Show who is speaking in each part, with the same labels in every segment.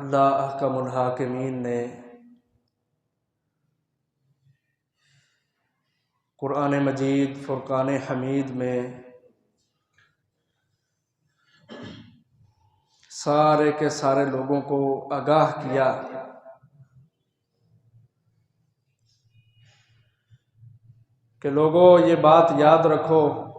Speaker 1: अल्लाह अहकमुल हाकिमीन ने कुरान मजीद फुरकान हमीद में सारे के सारे लोगों को आगाह किया कि लोगों ये बात याद रखो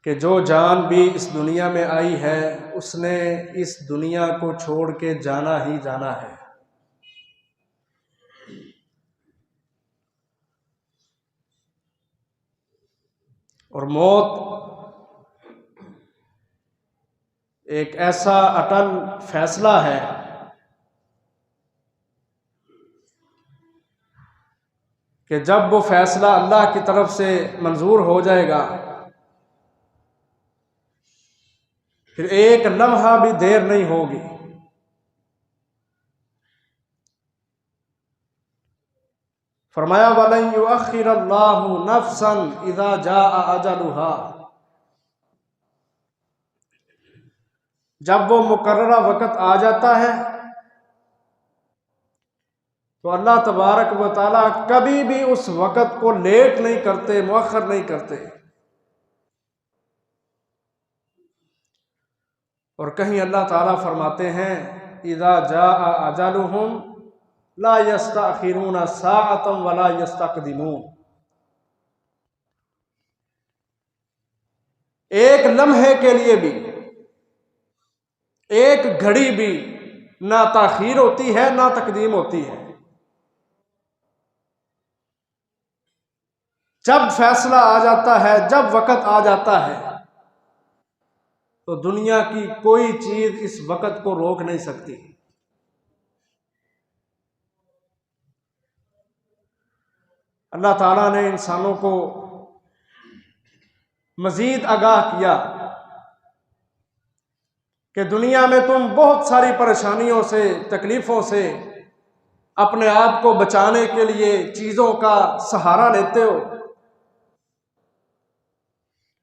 Speaker 1: कि जो जान भी इस दुनिया में आई है उसने इस दुनिया को छोड़ के जाना ही जाना है। और मौत एक ऐसा अटल फैसला है कि जब वो फैसला अल्लाह की तरफ से मंजूर हो जाएगा, फिर एक लम्हा भी देर नहीं होगी। फरमाया वलन युअख्खिरल्लाहु नफ्सन इज़ा जाअ अजलुहा, जब वो मुकर्ररा वक़्त आ जाता है तो अल्लाह तबारक व तआला कभी भी उस वक़्त को लेट नहीं करते, मुअख्खर नहीं करते। और कहीं अल्लाह ताला फरमाते हैं इज़ा जाअ अजलुहुम ला यस्तअखिरून साअतन वला यस्तक़दिमून, एक लम्हे के लिए भी, एक घड़ी भी ना ताखीर होती है ना तकदीम होती है। जब फैसला आ जाता है, जब वक़्त आ जाता है, तो दुनिया की कोई चीज इस वक़्त को रोक नहीं सकती। अल्लाह ताला ने इंसानों को मजीद आगाह किया कि दुनिया में तुम बहुत सारी परेशानियों से, तकलीफों से अपने आप को बचाने के लिए चीजों का सहारा लेते हो,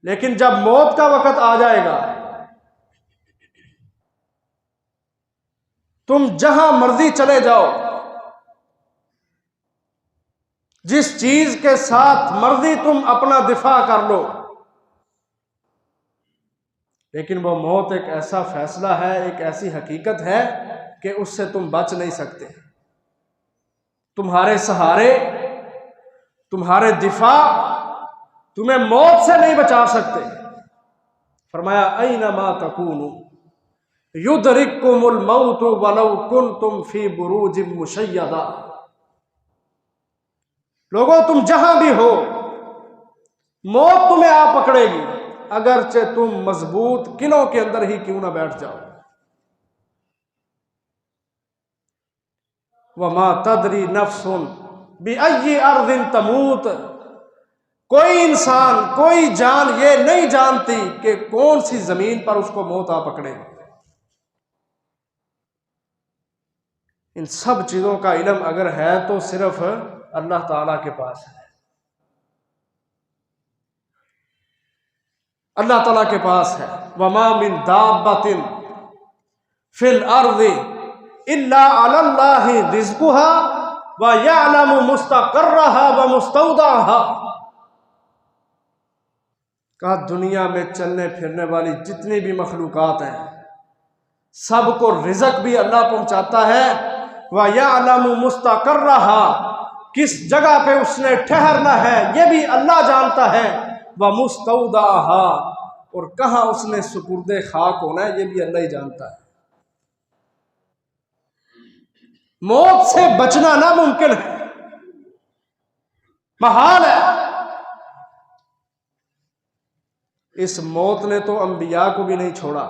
Speaker 1: लेकिन जब मौत का वक़्त आ जाएगा, तुम जहां मर्जी चले जाओ, जिस चीज के साथ मर्जी तुम अपना दिफा कर लो, लेकिन वो मौत एक ऐसा फैसला है, एक ऐसी हकीकत है कि उससे तुम बच नहीं सकते। तुम्हारे सहारे, तुम्हारे दिफा तुम्हें मौत से नहीं बचा सकते। फरमाया ऐनमा तकूनु युदरिकुमुल मौतु वलौ कुन्तुम फी बुरूजिम मुशय्यदा, लोगों तुम जहां भी हो, मौत तुम्हें आ पकड़ेगी, अगरचे तुम मजबूत किलों के अंदर ही क्यों ना बैठ जाओ। वमा तदरी नफ्सुन बिअय्यि अर्दिन तमूत, कोई इंसान, कोई जान ये नहीं जानती कि कौन सी जमीन पर उसको मौत आ पकड़ेगी। इन सब चीजों का इल्म अगर है तो सिर्फ अल्लाह ताला के पास है, अल्लाह ताला के पास है। वमा मिन दाब्बतिन फिल अर्दि इल्ला अलल्लाहि रिज़्कुहा व यअलमु मुस्तक़र्रहा व मुस्तौदाहा, कहा दुनिया में चलने फिरने वाली जितनी भी मखलूकात हैं, सबको रिज़्क भी अल्लाह पहुंचाता है। व यअलमु मुस्तक़र्रहा, किस जगह पे उसने ठहरना है ये भी अल्लाह जानता है। व मुस्तौदाहा, और कहाँ उसने सुपुर्दे खाक होना है ये भी अल्लाह ही जानता है। मौत से बचना नामुमकिन है, महाल है। इस मौत ने तो अंबिया को भी नहीं छोड़ा।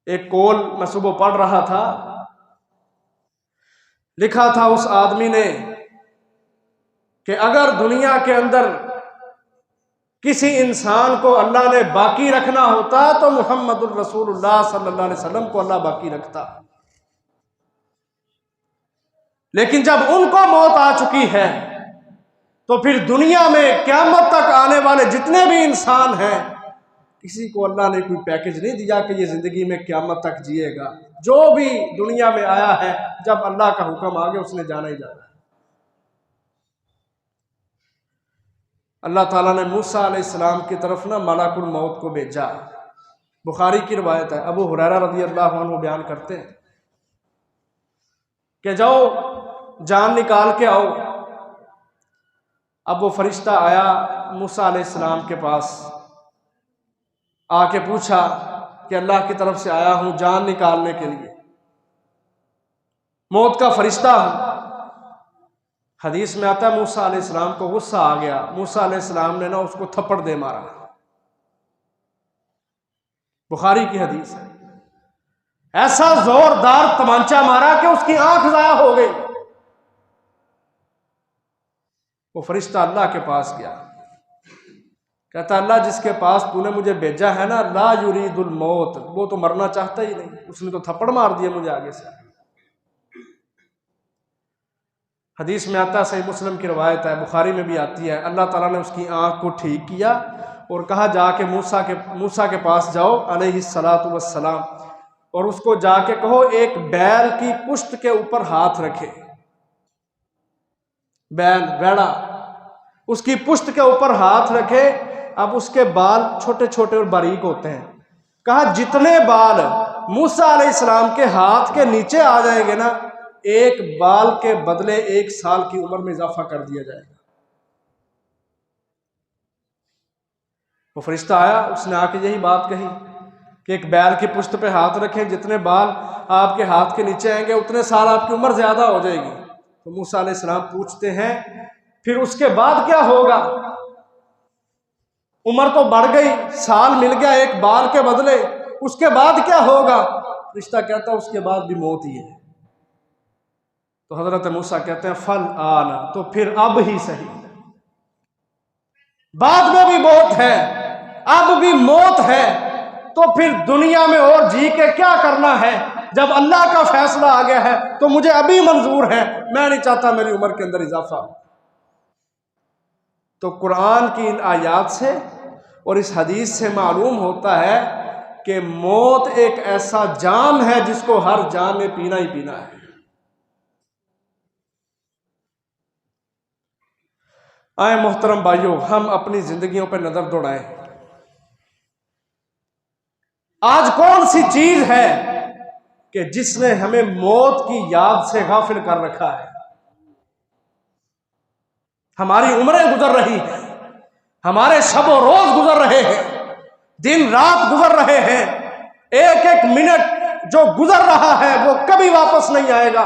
Speaker 1: एक कौल मैं सुबह पढ़ रहा था, लिखा था उस आदमी ने कि अगर दुनिया के अंदर किसी इंसान को अल्लाह ने बाकी रखना होता तो मुहम्मदुर रसूलुल्लाह सल्लल्लाहु अलैहि वसल्लम को अल्लाह बाकी रखता। लेकिन जब उनको मौत आ चुकी है तो फिर दुनिया में क़यामत तक आने वाले जितने भी इंसान हैं, किसी को अल्लाह ने कोई पैकेज नहीं दिया कि ये जिंदगी में क़यामत तक जिएगा। जो भी दुनिया में आया है, जब अल्लाह का हुक्म आ गया उसने जाना ही जाना है। अल्लाह ताला ने मूसा अलैहिस्सलाम की तरफ ना मलाकुल मौत को भेजा। बुखारी की रिवायत है, अबू हुरैरा रज़ियल्लाहु अन्हु बयान करते हैं कि जाओ जान निकाल के आओ। अब वो फरिश्ता आया मूसा अलैहिस्सलाम के पास, आके पूछा कि अल्लाह की तरफ से आया हूं जान निकालने के लिए, मौत का फरिश्ता हूं। हदीस में आता है मूसा अलैहिस्सलाम को गुस्सा आ गया, मूसा अलैहिस्सलाम ने ना उसको थप्पड़ दे मारा। बुखारी की हदीस है। ऐसा जोरदार तमांचा मारा कि उसकी आंख जाया हो गई। वो फरिश्ता अल्लाह के पास गया, कहता अल्लाह जिसके पास तूने मुझे भेजा है ना, ला युरीदुल मौत, वो तो मरना चाहता ही नहीं, उसने तो थप्पड़ मार दिया मुझे आगे से। हदीस में आता है, सही मुस्लिम की रवायत है, बुखारी में भी आती है, अल्लाह ताला ने उसकी आंख को ठीक किया और कहा जाके मूसा के पास जाओ अलैहिस्सलातु वस्सलाम, और उसको जाके कहो एक बैल की पुश्त के ऊपर हाथ रखे। बैल वेड़ा, उसकी पुश्त के ऊपर हाथ रखे। अब उसके बाल छोटे छोटे और बारीक होते हैं। कहा जितने बाल मूसा अलैहिस्सलाम के हाथ के नीचे आ जाएंगे ना, एक बाल के बदले 1 साल की उम्र में इजाफा कर दिया जाएगा। वो फरिश्ता आया, उसने आके यही बात कही कि एक बैल की पुश्त पे हाथ रखें, जितने बाल आपके हाथ के नीचे आएंगे उतने साल आपकी उम्र ज्यादा हो जाएगी। तो मूसा अलैहिस्सलाम पूछते हैं फिर उसके बाद क्या होगा? उम्र तो बढ़ गई, साल मिल गया एक बाल के बदले, उसके बाद क्या होगा? रिश्ता कहता उसके बाद भी मौत ही है। तो हजरत मूसा कहते हैं फल आना, तो फिर अब ही सही, बाद में भी मौत है, अब भी मौत है, तो फिर दुनिया में और जी के क्या करना है? जब अल्लाह का फैसला आ गया है तो मुझे अभी मंजूर है, मैं नहीं चाहता मेरी उम्र के अंदर इजाफा। तो कुरान की इन आयात से और इस हदीस से मालूम होता है कि मौत एक ऐसा जाम है जिसको हर जाम में पीना ही पीना है। आए मोहतरम भाइयों, हम अपनी जिंदगियों पर नजर दौड़ाएं। आज कौन सी चीज है कि जिसने हमें मौत की याद से गाफिल कर रखा है? हमारी उम्रें गुजर रही हैं, हमारे शब रोज गुजर रहे हैं, दिन रात गुजर रहे हैं, एक एक मिनट जो गुजर रहा है वो कभी वापस नहीं आएगा।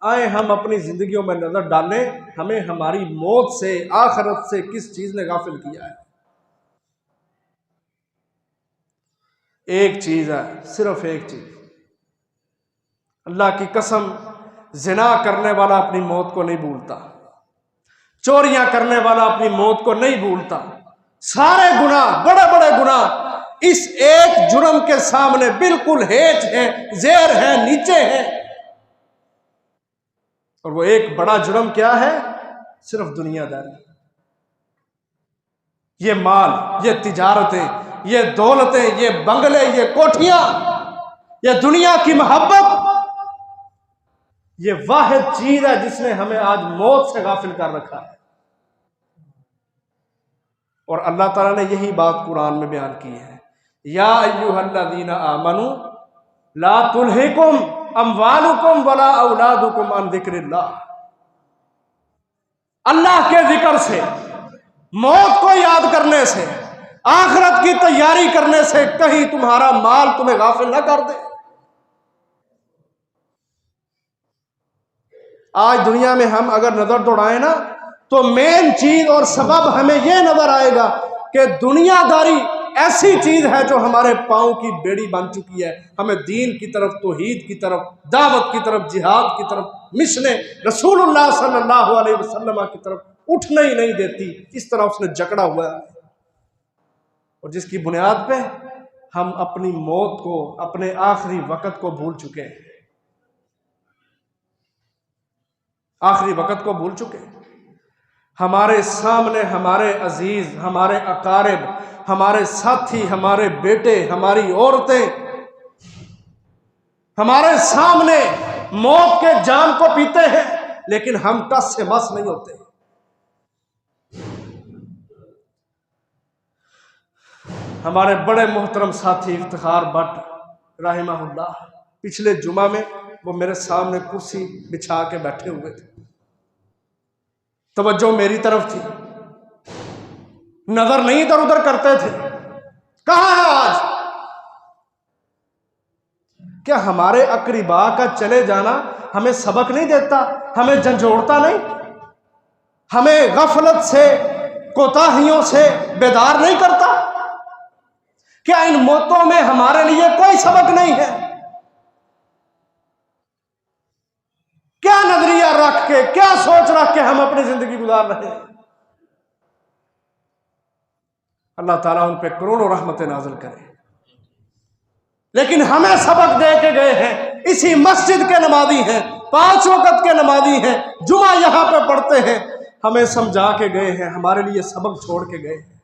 Speaker 1: आए हम अपनी जिंदगियों में नजर डालें, हमें हमारी मौत से, आखिरत से किस चीज ने गाफिल किया है? एक चीज है, सिर्फ एक चीज। अल्लाह की कसम, जिना करने वाला अपनी मौत को नहीं भूलता, चोरियां करने वाला अपनी मौत को नहीं भूलता। सारे गुनाह, बड़े बड़े गुनाह इस एक जुर्म के सामने बिल्कुल हेच है, जेर है, नीचे है। और वो एक बड़ा जुर्म क्या है? सिर्फ दुनियादारी। ये माल, ये तिजारतें, ये दौलतें, ये बंगले, ये कोठियां, ये दुनिया की मोहब्बत, ये वाहिद चीज है जिसने हमें आज मौत से गाफिल कर रखा है। और अल्लाह ताला ने यही बात कुरान में बयान की है, या अय्युहल्लज़ीना आमनू ला तुल्हिकुम अमवालुकुम वला औलादुकुम अन ज़िक्रिल्लाह। अल्लाह के जिक्र से, मौत को याद करने से, आखिरत की तैयारी करने से कहीं तुम्हारा माल तुम्हें गाफिल ना कर दे। आज दुनिया में हम अगर नजर दौड़ाएं ना, तो मेन चीज और सबब हमें यह नजर आएगा कि दुनियादारी ऐसी चीज है जो हमारे पांव की बेड़ी बन चुकी है। हमें दीन की तरफ, तौहीद की तरफ, दावत की तरफ, जिहाद की तरफ, मिशने रसूलुल्लाह सल्लल्लाहु अलैहि वसल्लम की तरफ उठने ही नहीं देती। इस तरह उसने जकड़ा हुआ है, और जिसकी बुनियाद पे हम अपनी मौत को, अपने आखिरी वक्त को भूल चुके हैं। आखिरी वक्त को भूल चुके। हमारे सामने हमारे अजीज, हमारे अकारिब, हमारे साथी, हमारे बेटे, हमारी औरतें हमारे सामने मौत के जाम को पीते हैं, लेकिन हम टस से मस नहीं होते। हमारे बड़े मोहतरम साथी इफ्तिखार भट्ट रहमहुल्लाह, पिछले जुमा में वो मेरे सामने कुर्सी बिछा के बैठे हुए थे, तवज्जो मेरी तरफ थी, नजर नहीं इधर उधर करते थे। कहां है आज? क्या हमारे अकरीबा का चले जाना हमें सबक नहीं देता, हमें झंझोड़ता नहीं, हमें गफलत से, कोताहियों से बेदार नहीं करता? क्या इन मौतों में हमारे लिए कोई सबक नहीं है? क्या नजरिया रख के, क्या सोच रख के हम अपनी जिंदगी गुजार रहे हैं? अल्लाह ताला उन पे करोड़ों रहमतें नाज़िल करे। लेकिन हमें सबक दे के गए हैं, इसी मस्जिद के नमाजी हैं, 5 वक्त के नमाजी हैं, जुमा यहां पे पढ़ते हैं, हमें समझा के गए हैं, हमारे लिए सबक छोड़ के गए हैं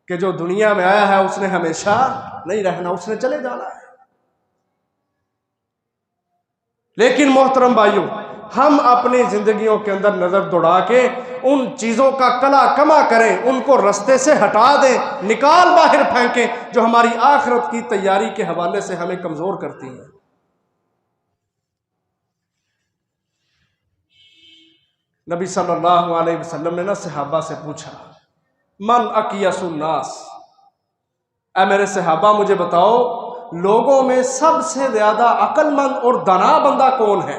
Speaker 1: कि जो दुनिया में आया है उसने हमेशा नहीं रहना, उसने चले जाना है। लेकिन मोहतरम भाइयों, हम अपनी जिंदगियों के अंदर नजर दौड़ा के उन चीजों का कला कमा करें, उनको रास्ते से हटा दें, निकाल बाहर फेंकें जो हमारी आखिरत की तैयारी के हवाले से हमें कमजोर करती हैं। नबी सल्लल्लाहु अलैहि वसल्लम ने ना सहाबा से पूछा, मन अकियसुन्नास, ऐ मेरे सहाबा मुझे बताओ, लोगों में सबसे ज्यादा अक्लमंद और दाना बंदा कौन है?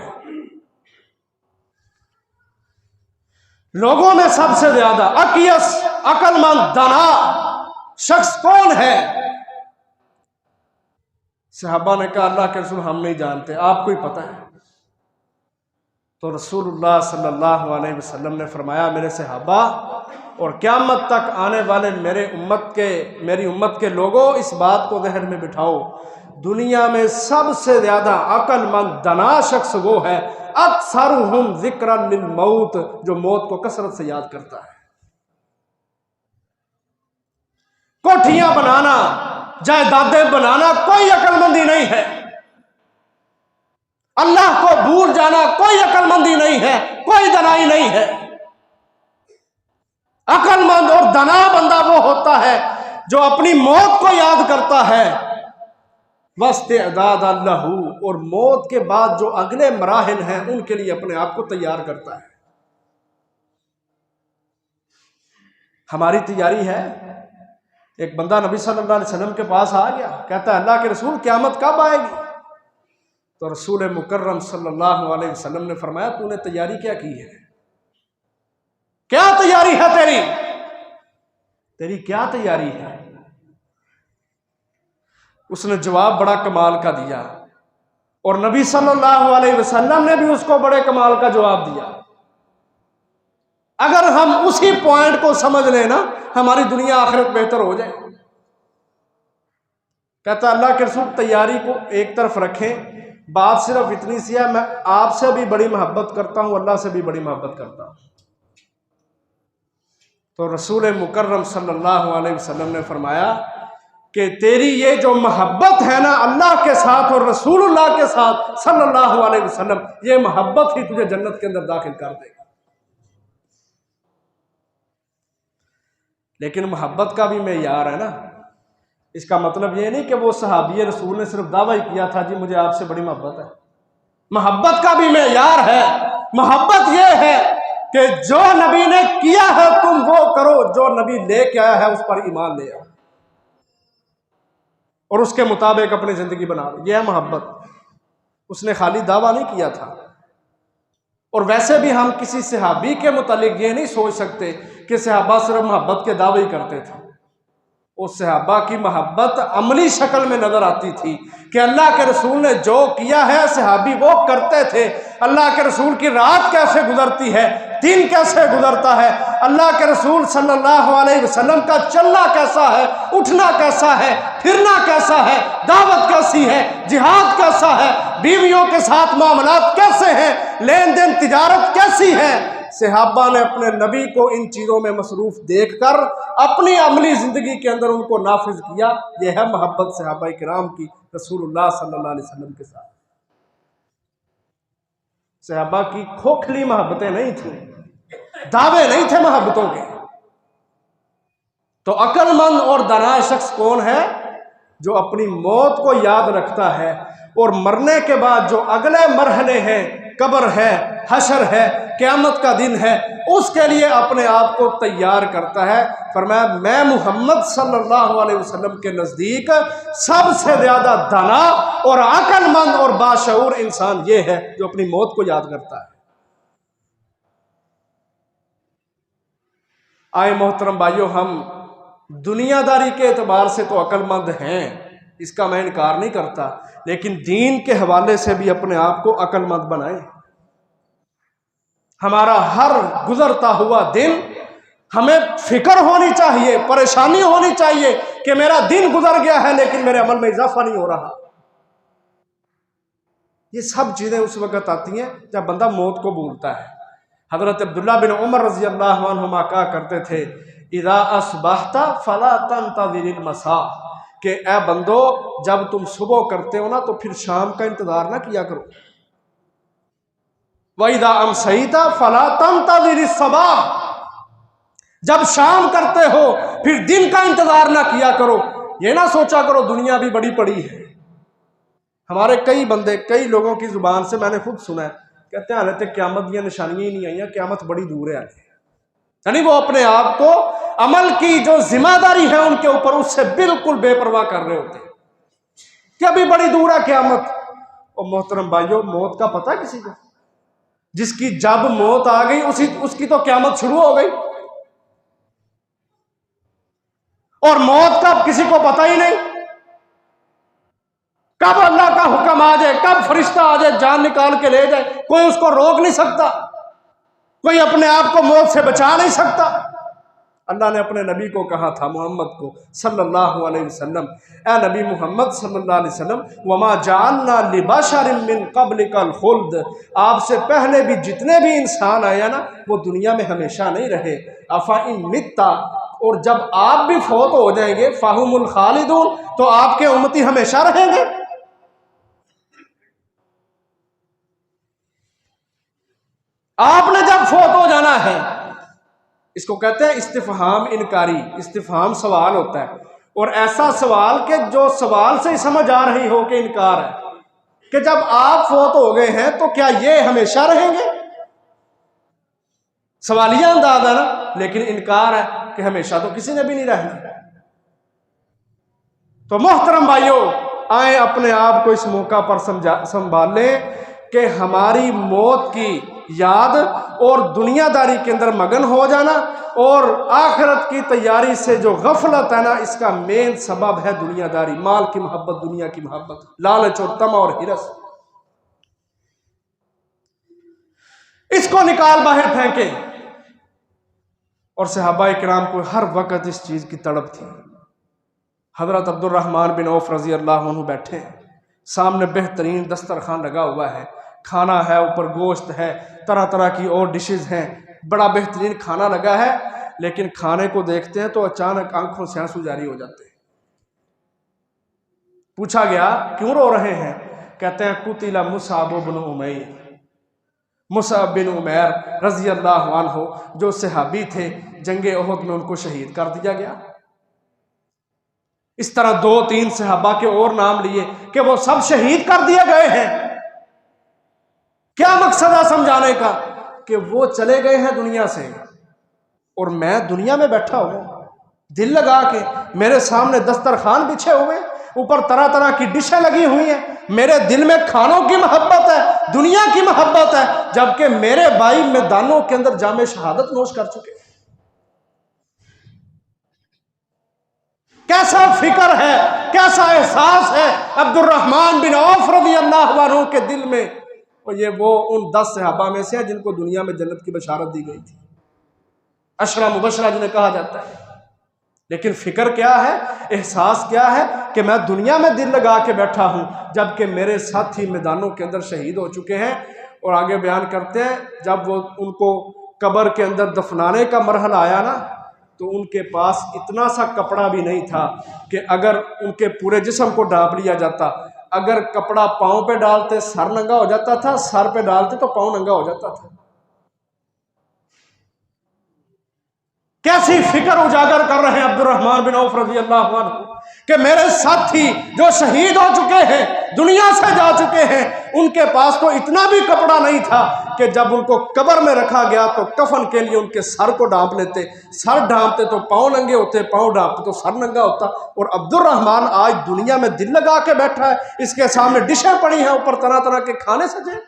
Speaker 1: लोगों में सबसे ज्यादा अकियस, अक्लमंद, दाना शख्स कौन है? सहाबा ने कहा, अल्लाह के रसूल हम नहीं जानते, आपको ही पता है। तो रसूलुल्लाह सल्लल्लाहु अलैहि वसल्लम ने फरमाया, मेरे सहाबा और क़यामत तक आने वाले मेरी उम्मत के लोगों, इस बात को ज़हन में बिठाओ, दुनिया में सबसे ज्यादा अक्लमंद दाना शख्स वो है अक्सरुहुम ज़िक्रन लिल मौत, जो मौत को कसरत से याद करता है। कोठियां बनाना, जायदादें बनाना कोई अक्लमंदी नहीं है। अल्लाह को भूल जाना कोई अक्लमंदी नहीं है, कोई दनाई नहीं है। अक्लमंद और दना बंदा वो होता है जो अपनी मौत को याद करता है, वस्तिअदाद अल्लाहू, और मौत के बाद जो अगले मराहिल हैं उनके लिए अपने आप को तैयार करता है। हमारी तैयारी है। एक बंदा नबी सल्लल्लाहु अलैहि वसल्लम के पास आ गया, कहता है, अल्लाह के रसूल क़यामत कब आएगी? तो रसूल मुकर्रम सल्लल्लाहु अलैहि वसल्लम ने फरमाया, तूने तैयारी क्या की है? क्या तैयारी है तेरी क्या तैयारी है? उसने जवाब बड़ा कमाल का दिया, और नबी सल्लल्लाहु अलैहि वसल्लम ने भी उसको बड़े कमाल का जवाब दिया। अगर हम उसी पॉइंट को समझ लें ना, हमारी दुनिया आखिरत बेहतर हो जाए। कहता, अल्लाह के रसूल तैयारी को एक तरफ रखें, बात सिर्फ इतनी सी है, मैं आपसे भी बड़ी मोहब्बत करता हूं, अल्लाह से भी बड़ी मोहब्बत करता हूं। तो रसूल मुकर्रम सल्लल्लाहु अलैहि वसल्लम ने फरमाया कि तेरी ये जो मोहब्बत है ना अल्लाह के साथ और रसूलुल्लाह के साथ सल्लल्लाहु अलैहि वसल्लम, ये मोहब्बत ही तुझे जन्नत के अंदर दाखिल कर देगा। लेकिन मोहब्बत का भी मेयार है ना। इसका मतलब ये नहीं कि वो सहाबी रसूल ने सिर्फ दावा ही किया था, जी मुझे आपसे बड़ी मोहब्बत है। मोहब्बत का भी मेयार है। मोहब्बत ये है कि जो नबी ने किया है तुम वो करो, जो नबी लेके आया है उस पर ईमान ले आओ और उसके मुताबिक अपनी जिंदगी बना लो। यह है मोहब्बत। उसने खाली दावा नहीं किया था। और वैसे भी हम किसी सहाबी के मुतालिक ये नहीं सोच सकते कि सहाबा सिर्फ मोहब्बत के दावे ही करते थे। उस सहाबा की मोहब्बत अमली शक्ल में नजर आती थी कि अल्लाह के रसूल ने जो किया है सहाबी वो करते थे। अल्लाह के रसूल की रात कैसे गुजरती है, दिन कैसे गुजरता है, अल्लाह के रसूल सल्लल्लाहु अलैहि वसल्लम का चलना कैसा है, उठना कैसा है, फिरना कैसा है, दावत कैसी है, जिहाद कैसा है, बीवियों के साथ मामलात कैसे हैं, लेन देन तिजारत कैसी है। सहाबा ने अपने नबी को इन चीज़ों में मसरूफ देखकर अपनी अमली ज़िंदगी के अंदर उनको नाफिज किया। यह है मोहब्बत सहाबा किराम की रसूलुल्लाह सल्लल्लाहु अलैहि वसल्लम के साथ। सहाबा की खोखली मोहब्बतें नहीं थी, दावे नहीं थे मोहब्बतों के। तो अक्लमंद और दाना शख्स कौन है? जो अपनी मौत को याद रखता है और मरने के बाद जो अगले मरहले हैं, कब्र है, हशर है, क़यामत का दिन है, उसके लिए अपने आप को तैयार करता है। फरमाया, मैं मोहम्मद सल्लल्लाहु अलैहि वसल्लम के नज़दीक सबसे ज़्यादा दाना और अक्लमंद और बाशऊर इंसान ये है जो अपनी मौत को याद करता है। आए मोहतरम भाइयों, हम दुनियादारी के एतबार से तो अक्लमंद हैं, इसका मैं इनकार नहीं करता, लेकिन दीन के हवाले से भी अपने आप को अक्लमंद बनाए। हमारा हर गुजरता हुआ दिन हमें फिक्र होनी चाहिए, परेशानी होनी चाहिए कि मेरा दिन गुजर गया है लेकिन मेरे अमल में इजाफा नहीं हो रहा। ये सब चीजें उस वक्त आती हैं जब बंदा मौत को भूलता है। हजरत अब्दुल्ला बिन उमर रजी अल्लाह अन्हुमा कहा करते थे, इदा असबाहता फला तंतज़िरिल मसा, कि ए बंदो जब तुम सुबह करते हो ना तो फिर शाम का इंतजार ना किया करो। वइदा अमसईता फला तंतज़िरिस सबाह, जब शाम करते हो फिर दिन का इंतजार ना किया करो। ये ना सोचा करो दुनिया भी बड़ी पड़ी है। हमारे कई बंदे, कई लोगों की जुबान से मैंने खुद सुना है, कहते हैं हाले तक क़यामत की निशानियां ही नहीं आई हैं, क़यामत बड़ी दूर है हाले। यानी वो अपने आप को अमल की जो जिम्मेदारी है उनके ऊपर, उससे बिल्कुल बेपरवाह कर रहे होते हैं कि अभी बड़ी दूर है क़यामत। और मोहतरम भाइयों, मौत का पता है किसी को? जिसकी जब मौत आ गई उसकी तो क़यामत शुरू हो गई, और मौत का किसी को पता ही नहीं। कब अल्लाह का हुक्म आ जाए, कब फरिश्ता आ जाए जान निकाल के ले जाए, कोई उसको रोक नहीं सकता, कोई अपने आप को मौत से बचा नहीं सकता। अल्लाह ने अपने नबी को कहा था, मोहम्मद को सल्लल्लाहु अलैहि वसल्लम, ए नबी मोहम्मद सल्लल्लाहु अलैहि वसल्लम, वमा जअलना लिबशरिन मिन क़ब्लिकल खुल्द, आपसे पहले भी जितने भी इंसान आया ना वो दुनिया में हमेशा नहीं रहे। अफा इन मित्ता, और जब आप भी फौत हो जाएंगे, फाहुमुल खालिदून, तो आपके उम्मती हमेशा रहेंगे। आपने जब फौत हो जाना है, इसको कहते हैं इस्तिफहाम इनकारी, इस्तिफहाम सवाल होता है, और ऐसा सवाल कि जो सवाल से ही समझ आ रही हो कि इनकार है, कि जब आप फौत हो गए हैं तो क्या ये हमेशा रहेंगे? सवालिया अंदाज है ना, लेकिन इनकार है कि हमेशा तो किसी ने भी नहीं रहना। तो मोहतरम भाइयों, आए अपने आप को इस मौका पर संभाल लें कि हमारी मौत की याद और दुनियादारी के अंदर मगन हो जाना और आखिरत की तैयारी से जो गफलत है ना, इसका मेन सबब है दुनियादारी, माल की मोहब्बत, दुनिया की मोहब्बत, लालच और तमा और हिरस। इसको निकाल बाहर फेंके। और सहाबाए किराम को हर वक्त इस चीज की तड़प थी। हजरत अब्दुर्रहमान बिन औफ रजी अल्लाह अन्हु बैठे हैं, सामने बेहतरीन दस्तरखान लगा हुआ है, खाना है, ऊपर गोश्त है, तरह तरह की और डिशेज हैं, बड़ा बेहतरीन खाना लगा है। लेकिन खाने को देखते हैं तो अचानक आंखों से आंसू जारी हो जाते हैं। पूछा गया क्यों रो रहे हैं? कहते हैं कुतिला मुसअब बिन उमैर, मुसअब बिन उमैर रजी अल्लाह अन्हु जो सहाबी थे, जंगे ओहद में उनको शहीद कर दिया गया। इस तरह 2-3 सहाबा के और नाम लिए कि वो सब शहीद कर दिए गए हैं। क्या मकसद है समझाने का? कि वो चले गए हैं दुनिया से और मैं दुनिया में बैठा हूं दिल लगा के, मेरे सामने दस्तरखान बिछे हुए, ऊपर तरह तरह की डिशें लगी हुई हैं, मेरे दिल में खानों की मोहब्बत है, दुनिया की मोहब्बत है, जबकि मेरे भाई मैदानों के अंदर जामे शहादत नोश कर चुके। कैसा फिक्र है, कैसा एहसास है अब्दुर्रहमान बिन औफ रज़ी अल्लाह अन्हु के दिल में। और ये वो उन 10 सहाबा में से है जिनको दुनिया में जन्नत की बशारत दी गई थी, अशरा मुबशरा जिन्हें कहा जाता है। लेकिन फिक्र क्या है, एहसास क्या है कि मैं दुनिया में दिल लगा के बैठा हूं, जबकि मेरे साथी मैदानों के अंदर शहीद हो चुके हैं। और आगे बयान करते हैं, जब वो उनको कब्र के अंदर दफनाने का मरहला आया ना, तो उनके पास इतना सा कपड़ा भी नहीं था कि अगर उनके पूरे जिस्म को ढांप लिया जाता। अगर कपड़ा पाँव पे डालते सर नंगा हो जाता था, सर पे डालते तो पाँव नंगा हो जाता था। कैसी फिक्र उजागर कर रहे हैं अब्दुर्रहमान बिन औफ रज़ी अल्लाह अन्हु कि मेरे साथी जो शहीद हो चुके हैं, दुनिया से जा चुके हैं, उनके पास तो इतना भी कपड़ा नहीं था कि जब उनको कब्र में रखा गया तो कफन के लिए उनके सर को ढांप लेते, सर ढांपते तो पाँव नंगे होते, पाँव ढांपते तो सर नंगा होता। और अब्दुर्रहमान आज दुनिया में दिल लगा के बैठा है, इसके सामने डिशें पड़ी हैं, ऊपर तरह तरह के खाने सजे।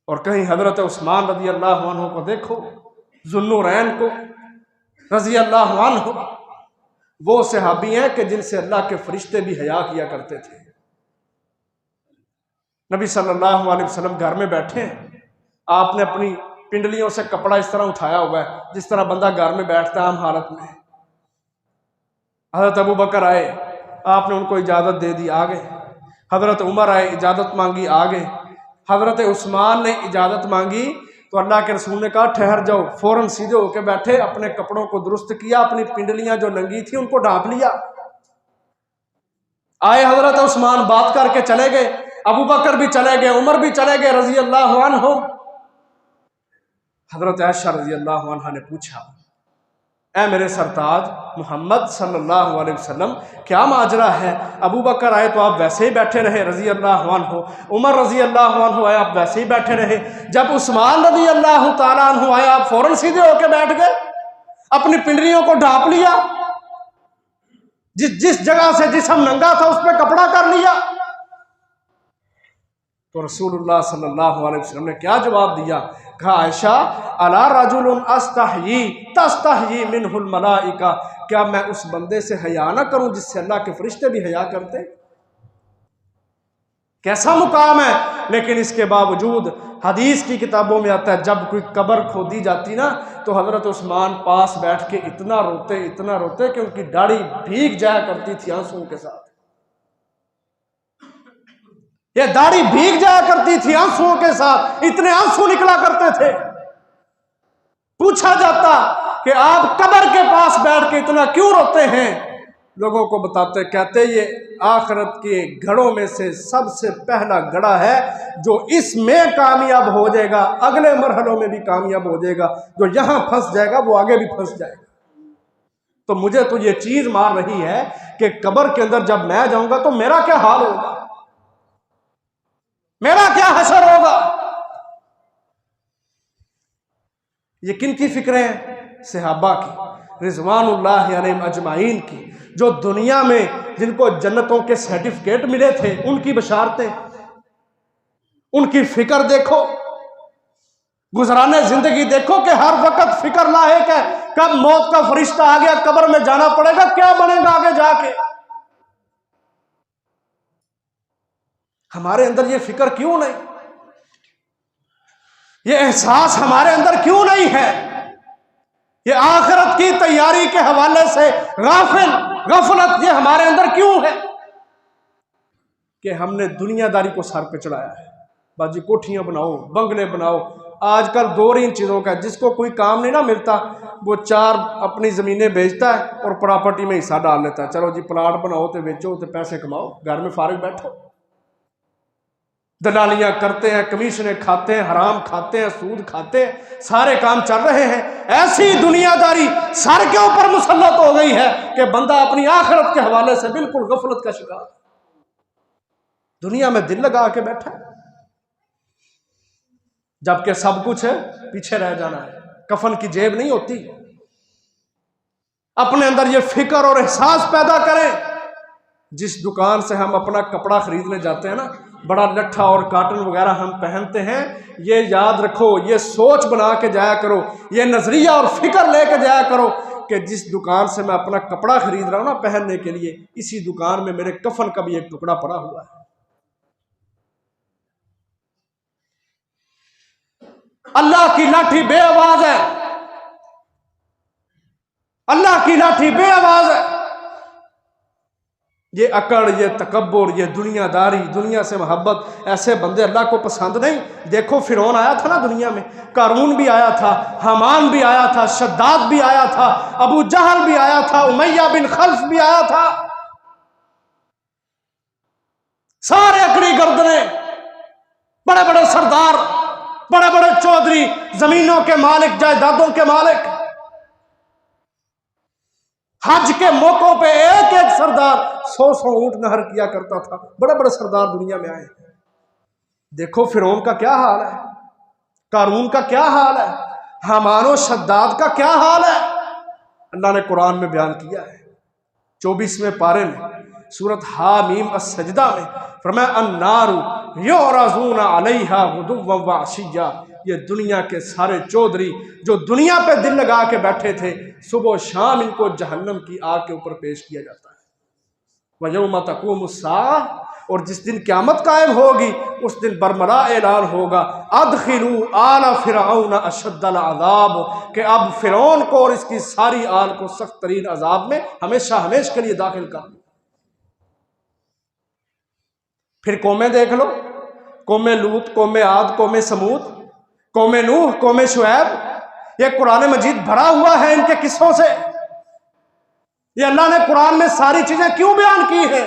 Speaker 1: और कहीं हजरत उस्मान रज़ी अल्लाह अन्हु को देखो, ज़ुन्नुरैन को रज़ी अल्लाह अन्हु, वो सहाबी हैं कि जिनसे अल्लाह के फरिश्ते भी हया किया करते थे। नबी सल्लल्लाहु अलैहि वसल्लम घर में बैठे हैं, आपने अपनी पिंडलियों से कपड़ा इस तरह उठाया हुआ है जिस तरह बंदा घर में बैठता है आम हालत में। हज़रत अबू बकर आए, आपने उनको इजाज़त दे दी, आ गए। हज़रत उमर आए, इजाज़त मांगी, आ गए। हज़रत उस्मान ने इजाज़त मांगी तो अल्लाह के रसूल ने कहा ठहर जाओ, फ़ौरन सीधे होकर बैठे, अपने कपड़ों को दुरुस्त किया, अपनी पिंडलियां जो नंगी थी उनको ढांप लिया। आए हज़रत उस्मान, बात करके चले गए, अबू बकर भी चले गए, उमर भी चले गए रज़ी अल्लाह अन्हु। हज़रत आयशा रज़ी अल्लाह अन्हा ने पूछा, ऐ मेरे सरताज मोहम्मद सल्लल्लाहु अलैहि वसल्लम, क्या माजरा है? अबू बकर आए तो आप वैसे ही बैठे रहे रज़ी अल्लाह अन्हु, उमर रज़ी अल्लाह अन्हु आए, आप वैसे ही बैठे रहे, जब उस्मान रज़ी अल्लाह ताला अन्हु आए आप फौरन सीधे होकर बैठ गए, अपनी पिंडलियों को ढांप लिया, जिस जगह से जिस्म नंगा था उस पर कपड़ा कर लिया। तो रसूलुल्लाह सल्लल्लाहु अलैहि वसल्लम ने क्या जवाब दिया? कहा आयशा, अला रजुलुन अस्तहयी तस्तहयी मिनहुल मलाइका, क्या मैं उस बंदे से हया ना करूं जिससे अल्लाह के फरिश्ते भी हया करते? कैसा मुकाम है। लेकिन इसके बावजूद हदीस की किताबों में आता है जब कोई कब्र खोदी जाती ना तो हजरत उस्मान पास बैठ के इतना रोते कि उनकी दाढ़ी भीग जाया करती थी आंसुओं के साथ। ये दाढ़ी भीग जाया करती थी आंसुओं के साथ, इतने आंसू निकला करते थे। पूछा जाता कि आप कब्र के पास बैठ के इतना क्यों रोते हैं? लोगों को बताते, कहते ये आखिरत के घड़ों में से सबसे पहला घड़ा है, जो इसमें कामयाब हो जाएगा अगले मरहलों में भी कामयाब हो जाएगा, जो यहां फंस जाएगा वो आगे भी फंस जाएगा। तो मुझे तो ये चीज मार रही है कि कब्र के अंदर जब मैं जाऊंगा तो मेरा क्या हाल होगा, मेरा क्या हशर होगा। ये किन की फिक्रें हैं? सहाबा की रिजवानुल्लाह अलैहिम अजमाइन की, जो दुनिया में जिनको जन्नतों के सर्टिफिकेट मिले थे उनकी बशारतें, उनकी फिक्र देखो, गुजराने जिंदगी देखो कि हर वक्त फिक्र लायक है, कब मौत का फरिश्ता आ गया, कब्र में जाना पड़ेगा, क्या बनेगा आगे जाके। हमारे अंदर ये फिक्र क्यों नहीं, ये एहसास हमारे अंदर क्यों नहीं है? ये आखिरत की तैयारी के हवाले से गफलत ये हमारे अंदर क्यों है कि हमने दुनियादारी को सर पे चढ़ाया है। बाजी कोठियां बनाओ, बंगले बनाओ, आजकल दौर इन चीजों का, जिसको कोई काम नहीं ना मिलता वो 4 अपनी जमीनें बेचता है और प्रॉपर्टी में हिस्सा डाल लेता है। चलो जी प्लाट बनाओ तो बेचो तो पैसे कमाओ, घर में फारिग बैठो। दलालियां करते हैं, कमीशनें खाते हैं, हराम खाते हैं, सूद खाते हैं, सारे काम चल रहे हैं। ऐसी दुनियादारी सर के ऊपर मुसल्लत हो गई है कि बंदा अपनी आखिरत के हवाले से बिल्कुल गफलत का शिकार, दुनिया में दिल लगा के बैठा है, जबकि सब कुछ है पीछे रह जाना है, कफन की जेब नहीं होती। अपने अंदर ये फिक्र और एहसास पैदा करें। जिस दुकान से हम अपना कपड़ा खरीदने जाते हैं ना, बड़ा लट्ठा और काटन वगैरह हम पहनते हैं, ये याद रखो, ये सोच बना के जाया करो, ये नजरिया और फिक्र लेके जाया करो कि जिस दुकान से मैं अपना कपड़ा खरीद रहा हूं ना पहनने के लिए, इसी दुकान में मेरे कफन का भी एक टुकड़ा पड़ा हुआ है। अल्लाह की लाठी बेआवाज है, अल्लाह की लाठी बेआवाज है। ये अकड़, ये तकब्बुर, ये दुनियादारी, दुनिया से मोहब्बत, ऐसे बंदे अल्लाह को पसंद नहीं। देखो फिरौन आया था ना दुनिया में, कारून भी आया था, हमान भी आया था, शद्दाद भी आया था, अबू जहल भी आया था, उमैया बिन खल्फ भी आया था। सारे अकड़ी गर्दने, बड़े बड़े सरदार, बड़े बड़े चौधरी, जमीनों के मालिक, जायदादों के मालिक। हज के मौकों पे एक एक सरदार 100 ऊंट नहर किया करता था। बड़े बड़े सरदार दुनिया में आए। देखो फिरौन का क्या हाल है, कारून का क्या हाल है, हमानो शद्दाद का क्या हाल है। अल्लाह ने कुरान में बयान किया है 24वें पारे में, सूरत हामीम अस-सजदा में फरमाया अन्नारु युरज़ूना अलैहा गुदुव्वन व अशिय्या ये दुनिया के सारे चौधरी जो दुनिया पे दिल लगा के बैठे थे, सुबह शाम इनको जहन्नम की आग के ऊपर पेश किया जाता है। वयौम तक़ूमुस्साअह, और जिस दिन क़यामत कायम होगी उस दिन बरमला ऐलान होगा, अदखिलू आला फ़िरऔन अशद्दल अज़ाब, कि अब फ़िरौन को और इसकी सारी आल को सख्त तरीन अजाब में हमेशा हमेशा के लिए दाखिल कर। फिर कौमें देख लो, कौमे लूत, कौमे आद, कौमे समूद, कौमे नूह, कौमे शुएब, ये कुरान मजीद भरा हुआ है इनके किस्सों से। ये अल्लाह ने कुरान में सारी चीजें क्यों बयान की है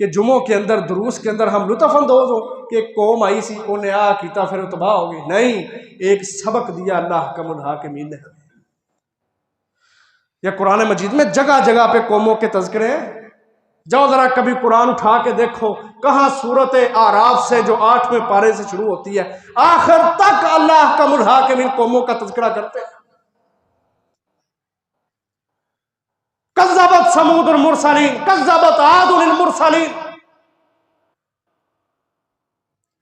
Speaker 1: कि जुमों के अंदर, दुरूस के अंदर हम लुत्फ अंदोज हो कि एक कौम आई सी, उन्हें आ किया फिर तबाह हो गई। नहीं, एक सबक दिया अल्लाह हुक्मुल हाकिमीन ने। यह कुरान मजीद में जगह जगह पे कौमों के तज़किरे हैं। जाओ जरा कभी कुरान उठा के देखो, कहां सूरत आराफ से जो 8वें पारे से शुरू होती है आखिर तक अल्लाह हुक्मुल हाकिमीन कौमों का तज़किरा करते हैं। कज़्ज़बत समूदुल मुरसलीन, कज़्ज़बत आदुल मुरसलीन,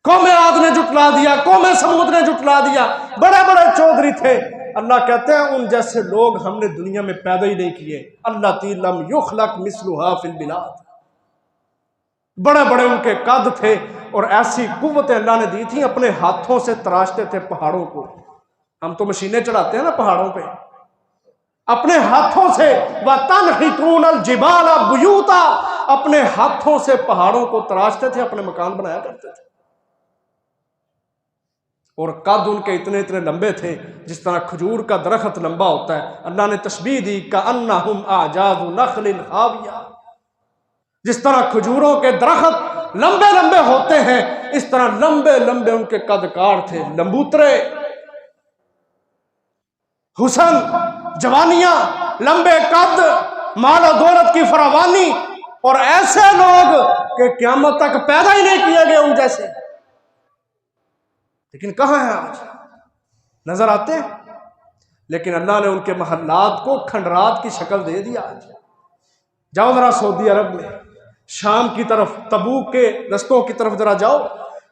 Speaker 1: कौमे आद ने जुटला दिया, कौमे समूद ने जुटला दिया। बड़े बड़े चौधरी थे, अल्लाह कहते हैं उन जैसे लोग हमने दुनिया में पैदा ही नहीं किए। अल्लती लम युखलक मिस्लुहा फिल बिलाद, बड़े बड़े उनके कद थे और ऐसी कुव्वतें अल्लाह ने दी थी, अपने हाथों से तराशते थे पहाड़ों को। हम तो मशीनें चढ़ाते हैं ना पहाड़ों पे, अपने हाथों से, व तनहितूनल जिबाला बुयूता, अपने हाथों से पहाड़ों को तराशते थे, अपने मकान बनाया करते थे। और कद उनके इतने इतने लंबे थे जिस तरह खजूर का दरख्त लंबा होता है। अल्लाह ने तशबीह दी का अन्नहुम आजाज़ु नखलिन खाविया, जिस तरह खजूरों के दरख्त लंबे लंबे होते हैं इस तरह लंबे लंबे उनके कदकार थे। लंबूतरे, हुसन, जवानियां, लंबे कद, माल और दौलत की फरावानी, और ऐसे लोग कि क़यामत तक पैदा ही नहीं किए गए उन जैसे। लेकिन कहां है आज? नजर आते हैं, लेकिन अल्लाह ने उनके महल्लात को खंडरात की शक्ल दे दिया। आज जाओ जरा सऊदी अरब में, शाम की तरफ, तबूक के रस्तों की तरफ जरा जाओ,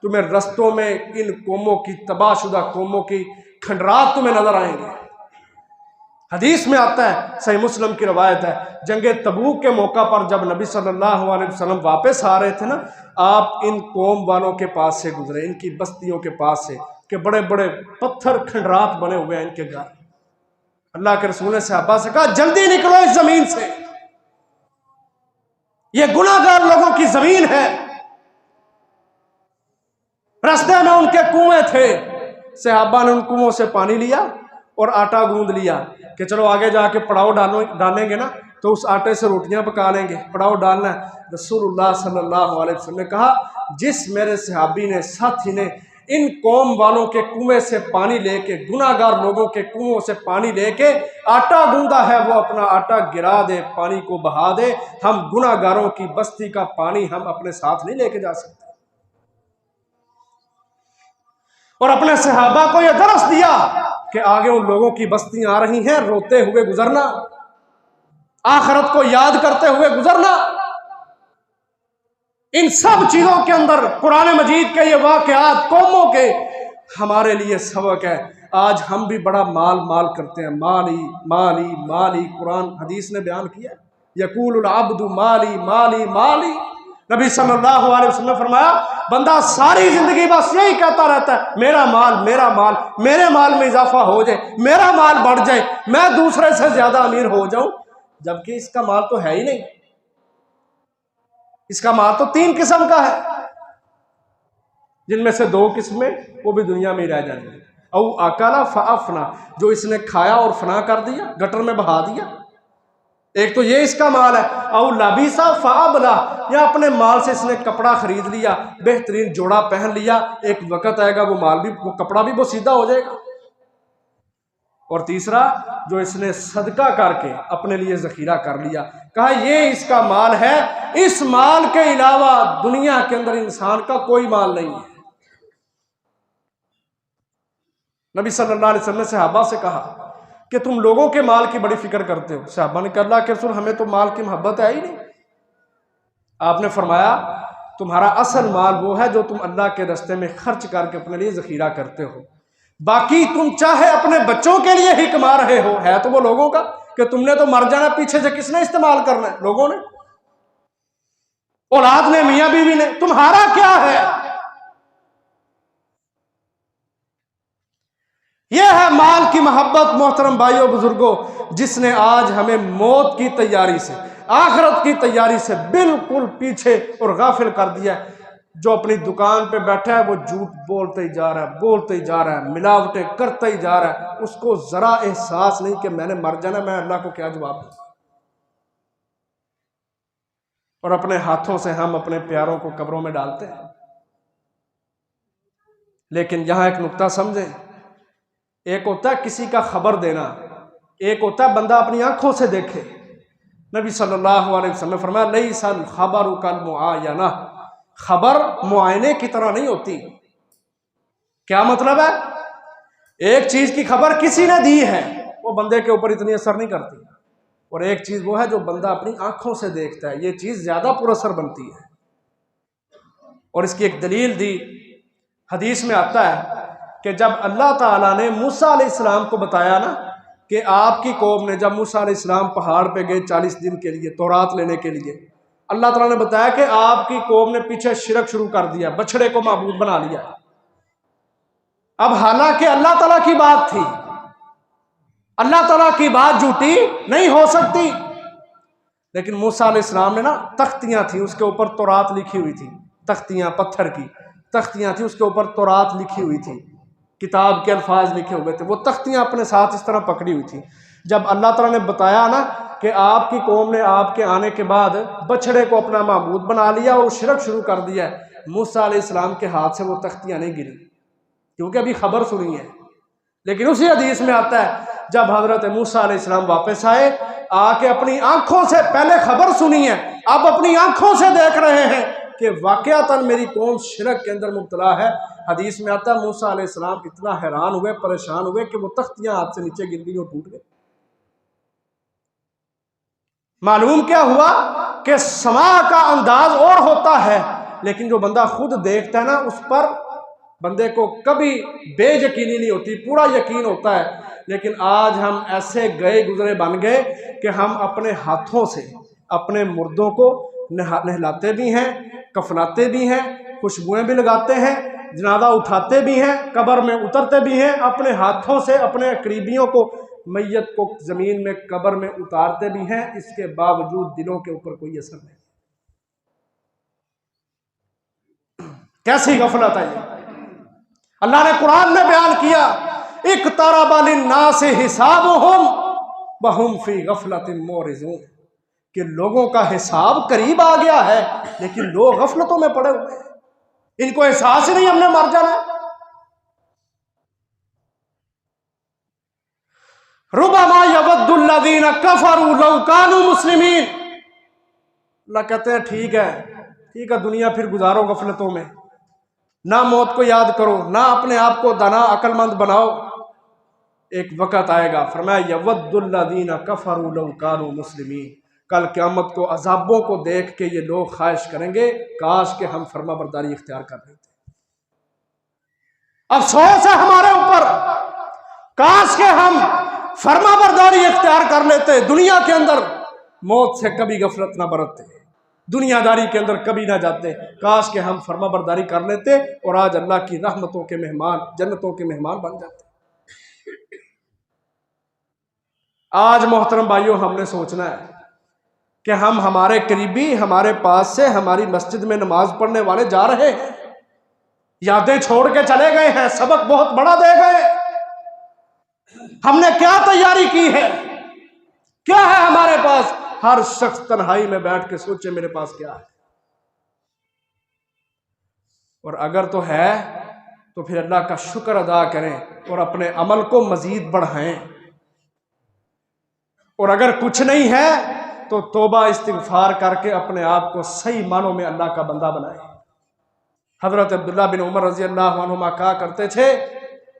Speaker 1: तुम्हें रस्तों में इन कौमों की, तबाहशुदा कौमों की खंडरात तुम्हें नजर आएंगे। हदीस में आता है, सही मुस्लिम की रवायत है, जंगे तबूक के मौका पर जब नबी सल्लल्लाहु अलैहि वसल्लम वापस आ रहे थे ना, आप इन कौम वालों के पास से गुजरे, इनकी बस्तियों के पास से, कि बड़े बड़े पत्थर खंडरात बने हुए हैं इनके घर। अल्लाह के रसूल ने सहाबा से कहा जल्दी निकलो इस जमीन से, ये गुनाहगार लोगों की जमीन है। रास्ते में उनके कुएं थे, सहाबा ने उन कुओं से पानी लिया और आटा गूंद लिया कि चलो आगे जाके पड़ाव डालेंगे ना तो उस आटे से रोटियां पका लेंगे, पड़ाव डालना है। रसूलुल्लाह सल्लल्लाहु अलैहि वसल्लम ने कहा जिस मेरे सहाबी ने, साथी ने इन कौम वालों के कुएं से पानी लेके, गुनाहगार लोगों के कुओं से पानी लेके आटा गूंदा है, वो अपना आटा गिरा दे, पानी को बहा दे। हम गुनाहगारों की बस्ती का पानी हम अपने साथ नहीं लेके जा सकते। और अपने सहाबा को यह दरस दिया कि आगे उन लोगों की बस्तियां आ रही हैं, रोते हुए गुजरना, आखिरत को याद करते हुए गुजरना। इन सब चीजों के अंदर कुरान मजीद के ये वाकयात कौमों के हमारे लिए सबक है। आज हम भी बड़ा माल माल करते हैं, माली माली माली। कुरान हदीस ने बयान किया, यकूलुल अब्दु माली माली माली। नबी सल्लल्लाहु अलैहि वसल्लम ने फरमाया बंदा सारी जिंदगी बस यही कहता रहता है मेरा माल मेरा माल, मेरे माल में इजाफा हो जाए, मेरा माल बढ़ जाए, मैं दूसरे से ज्यादा अमीर हो जाऊं, जबकि इसका माल तो है ही नहीं। इसका माल तो 3 किस्म का है, जिनमें से 2 किस्में वो भी दुनिया में ही रह जाएंगे। औ अकाला फअफना, जो इसने खाया और फना कर दिया, गटर में बहा दिया, एक तो ये इसका माल है। औ लबीसा फअबला, या अपने माल से इसने कपड़ा खरीद लिया, बेहतरीन जोड़ा पहन लिया, एक वक्त आएगा वो माल भी, वो कपड़ा भी वो सीधा हो जाएगा। और तीसरा जो इसने सदका करके अपने लिए जखीरा कर लिया, कहा ये इसका माल है, इस माल के अलावा दुनिया के अंदर इंसान का कोई माल नहीं है। नबी सल्लल्लाहु अलैहि वसल्लम ने सहाबा से कहा कि तुम लोगों के माल की बड़ी फिक्र करते हो। सहाबा ने कहा अल्लाह के रसूल हमें तो माल की मोहब्बत है ही नहीं। आपने फरमाया तुम्हारा असल माल वो है जो तुम अल्लाह के रास्ते में खर्च करके अपने लिए जखीरा करते हो। बाकी तुम चाहे अपने बच्चों के लिए ही कमा रहे हो, है तो वो लोगों का, कि तुमने तो मर जाना, पीछे से किसने इस्तेमाल करना है? लोगों ने, औलाद ने, मियां बीवी ने। तुम्हारा क्या है? यह है माल की मोहब्बत मोहतरम भाइयों बुजुर्गों, जिसने आज हमें मौत की तैयारी से, आखिरत की तैयारी से बिल्कुल पीछे और गाफिल कर दिया है। जो अपनी दुकान पे बैठा है वो झूठ बोलते ही जा रहा है, बोलते ही जा रहा है, मिलावटें करते ही जा रहा है। उसको जरा एहसास नहीं कि मैंने मर जाना, मैं अल्लाह को क्या जवाब दूं। और अपने हाथों से हम अपने प्यारों को कब्रों में डालते हैं। लेकिन यहां एक नुक्ता समझे, एक होता है किसी का खबर देना, एक होता है बंदा अपनी आंखों से देखे। नबी सल्लल्लाहु अलैहि वसल्लम ने फरमाया, लैसल खबरु कल मुआयना, खबर मुआयने की तरह नहीं होती। क्या मतलब है? एक चीज की खबर किसी ने दी है, वो बंदे के ऊपर इतनी असर नहीं करती, और एक चीज वो है जो बंदा अपनी आंखों से देखता है, ये चीज ज्यादा पुरअसर बनती है। और इसकी एक दलील दी, हदीस में आता है कि जब अल्लाह ताला ने मूसा अलैहिस्सलाम को बताया ना कि आपकी कौम ने, जब मूसा अलैहिस्सलाम पहाड़ पे गए 40 दिन के लिए तौरात लेने के लिए, अल्लाह ताला ने बताया कि आपकी कौम ने पीछे शिरक शुरू कर दिया, बछड़े को माबूद बना लिया। अब हालांकि अल्लाह ताला की बात थी, अल्लाह ताला की बात झूठी नहीं हो सकती, लेकिन मूसा अलैहिस्सलाम ने ना, तख्तियां थी उसके ऊपर तौरात लिखी हुई थी, तख्तियां पत्थर की तख्तियां थी, उसके ऊपर तौरात लिखी हुई थी, किताब के अल्फाज लिखे हुए थे, वो तख्तियां अपने साथ इस तरह पकड़ी हुई थी। जब अल्लाह ताला ने बताया ना कि आपकी कौम ने आपके आने के बाद बछड़े को अपना माबूद बना लिया और शिरक शुरू कर दिया, मूसा अलैहिस्सलाम के हाथ से वो तख्तियां नहीं गिरी, क्योंकि अभी खबर सुनी है। लेकिन उसी हदीस में आता है जब हजरत मूसा अलैहिस्सलाम वापस आए, आके अपनी आंखों से पहले खबर सुनी है, अब अपनी आंखों से देख रहे हैं कि वाकयातन मेरी कौम शिरक के अंदर मुब्तला है। हदीस में आता है मूसा अलैहिस्सलाम इतना हैरान हुए, परेशान हुए कि वो तख्तियां हाथ से नीचे गिर गई और टूट गई। मालूम क्या हुआ कि समा का अंदाज और होता है, लेकिन जो बंदा खुद देखता है ना, उस पर बंदे को कभी बेयकीनी नहीं होती, पूरा यकीन होता है। लेकिन आज हम ऐसे गए गुजरे बन गए कि हम अपने हाथों से अपने मुर्दों को नहलाते भी हैं, कफनाते भी हैं, खुशबुएं भी लगाते हैं, जनाजा उठाते भी हैं, कब्र में उतरते भी हैं, अपने हाथों से अपने करीबियों को, मैयत को जमीन में कब्र में उतारते भी हैं। इसके बावजूद दिलों के ऊपर कोई असर नहीं। कैसी गफलत है ये? अल्लाह ने कुरान में बयान किया, इक़्तरबा लिन्नासि हिसाबुहुम व हुम फी गफलतिन मोरिज़ून, कि लोगों का हिसाब करीब आ गया है, लेकिन लोग गफलतों में पड़े हुए हैं, इनको एहसास ही नहीं हमने मर जाना। रुबमा यवद्दुल्लज़ीना कफरू लौ कानू मुस्लिमीन, अल्लाह कहते हैं ठीक है दुनिया फिर गुजारो गफलतों में, ना मौत को याद करो, ना अपने आप को दाना अक्लमंद बनाओ। एक वक्त आएगा, फरमाया यवद्दुल्लज़ीना कफरू लौ कानू मुस्लिमीन, कल क़यामत को अजाबों को देख के ये लोग ख्वाहिश करेंगे काश के हम फर्माबरदारी इख्तियार कर लेते। अफसोस है हमारे ऊपर, काश के हम फर्माबरदारी इख्तियार कर लेते, दुनिया के अंदर मौत से कभी गफलत ना बरतते, दुनियादारी के अंदर कभी ना जाते। काश के हम फर्माबरदारी कर लेते और आज अल्लाह की रहमतों के मेहमान, जन्नतों के मेहमान बन जाते। आज मोहतरम भाइयों, हमने सोचना है कि हम, हमारे करीबी हमारे पास से हमारी मस्जिद में नमाज पढ़ने वाले जा रहे हैं, यादें छोड़ के चले गए हैं, सबक बहुत बड़ा दे गए, हमने क्या तैयारी की है, क्या है हमारे पास? हर शख्स तन्हाई में बैठ के सोचे मेरे पास क्या है, और अगर तो है तो फिर अल्लाह का शुक्र अदा करें और अपने अमल को मजीद बढ़ाएं, और अगर कुछ नहीं है तो तौबा इस्तिगफार करके अपने आप को सही मानों में अल्लाह का बंदा बनाए। हजरत अब्दुल्लाह बिन उमर रजी अल्लाह अन्हुमा कहा करते थे,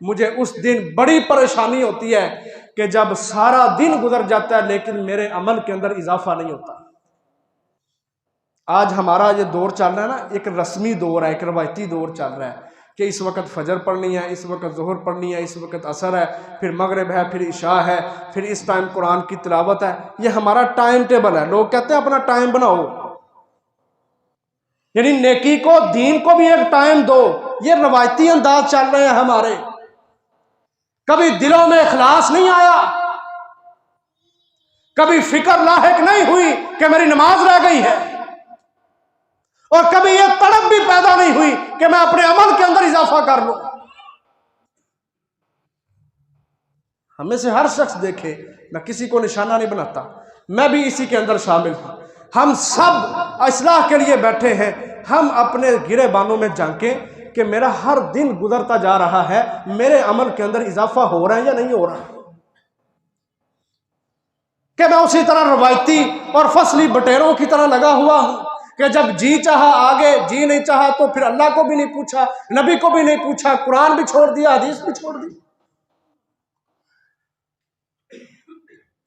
Speaker 1: मुझे उस दिन बड़ी परेशानी होती है कि जब सारा दिन गुजर जाता है लेकिन मेरे अमल के अंदर इजाफा नहीं होता, आज हमारा ये दौर चल रहा है ना, एक रस्मी दौर है, एक रवायती दौर चल रहा है कि इस वक्त फजर पढ़नी है, इस वक्त ज़ोहर पढ़नी है, इस वक्त असर है, फिर मगरिब है, फिर इशा है, फिर इस टाइम कुरान की तिलावत है। ये हमारा टाइम टेबल है। लोग कहते हैं अपना टाइम बनाओ, यानी नेकी को, दीन को भी एक टाइम दो। ये रवायती अंदाज चल रहे हैं हमारे। कभी दिलों में इखलास नहीं आया, कभी फिक्र लाहिक नहीं हुई कि मेरी नमाज रह गई है, और कभी यह तड़प भी पैदा नहीं हुई कि मैं अपने अमल के अंदर इजाफा कर लूं। हमें से हर शख्स देखे, मैं किसी को निशाना नहीं बनाता, मैं भी इसी के अंदर शामिल हूं। हम सब इस्लाह के लिए बैठे हैं। हम अपने गिरे बानों में झांकें कि मेरा हर दिन गुजरता जा रहा है, मेरे अमल के अंदर इजाफा हो रहा है या नहीं हो रहा, कि मैं उसी तरह रवायती और फसली बटेरों की तरह लगा हुआ हूं कि जब जी चाहा आगे, जी नहीं चाहा तो फिर अल्लाह को भी नहीं पूछा, नबी को भी नहीं पूछा, कुरान भी छोड़ दिया, हदीस भी छोड़ दी।